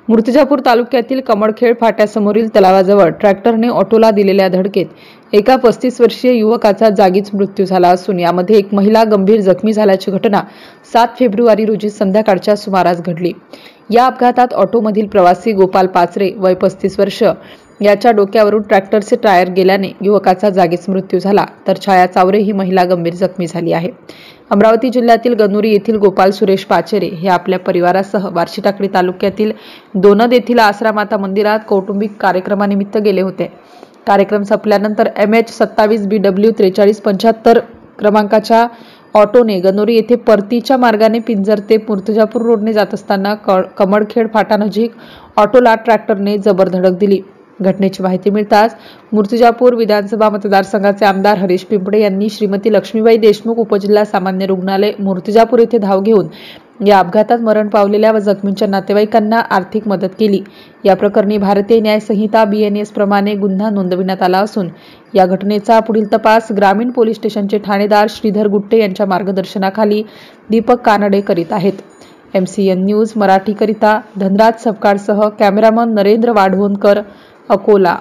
मूर्तिजापूर तालुक्यातील कमळखेड फाट्यासमोरील तलावाजवळ ट्रॅक्टरने ऑटोला दिलेल्या धडकेत एका 35 वर्षीय युवकाचा जागीच मृत्यू झाला असून यामध्ये एक महिला गंभीर जखमी झाल्याची घटना 7 फेब्रुवारी रोजी संध्याकाळच्या सुमारास घडली। या अपघातात ऑटोमधील प्रवासी गोपाल पाचरे वय 35 वर्ष याच्या डोक्यावरून ट्रॅक्टरचे टायर गेल्याने युवकाचा जागीच मृत्यू झाला, तर छाया चावरे ही महिला गंभीर जखमी झाली आहे। अमरावती जिल्ह्यातील गणुरी येथील गोपाल सुरेश पाचरे हे आपल्या परिवारासह बार्शीटाकळी तालुक्यातील दोनद येथील आसरा माता मंदिरात कौटुंबिक कार्यक्रमानिमित्त गेले होते। कार्यक्रम संपल्यानंतर MH27BW 4375 क्रमांकाच्या ऑटोने गणुरी येथे परतीच्या मार्गाने पिंजर ते मूर्तिजापूर रोडने जात असताना कमळखेड फाटानजीक ऑटोला ट्रॅक्टरने जबर धडक दिली। घटनेची माहिती मिळताच मूर्तिजापूर विधानसभा मतदारसंघाचे आमदार हरीश पिंपळे यांनी श्रीमती लक्ष्मीबाई देशमुख उपजिल्हा सामान्य रुग्णालय मूर्तिजापूर येथे धाव घेऊन या अपघातात मरण पावलेल्या व जखमींच्या नातेवाईकांना आर्थिक मदत केली। या प्रकरणी भारतीय न्याय संहिता BNS प्रमाणे गुन्हा नोंदविण्यात आला असून या घटनेचा पुढील तपास ग्रामीण पोलीस स्टेशनचे ठाणेदार श्रीधर गुट्टे यांच्या मार्गदर्शनाखाली दीपक कानडे करीत आहेत। MCN न्यूज मराठी करिता धनराज सपकाळसह कॅमेरामन नरेंद्र वाढवणकर, अकोला।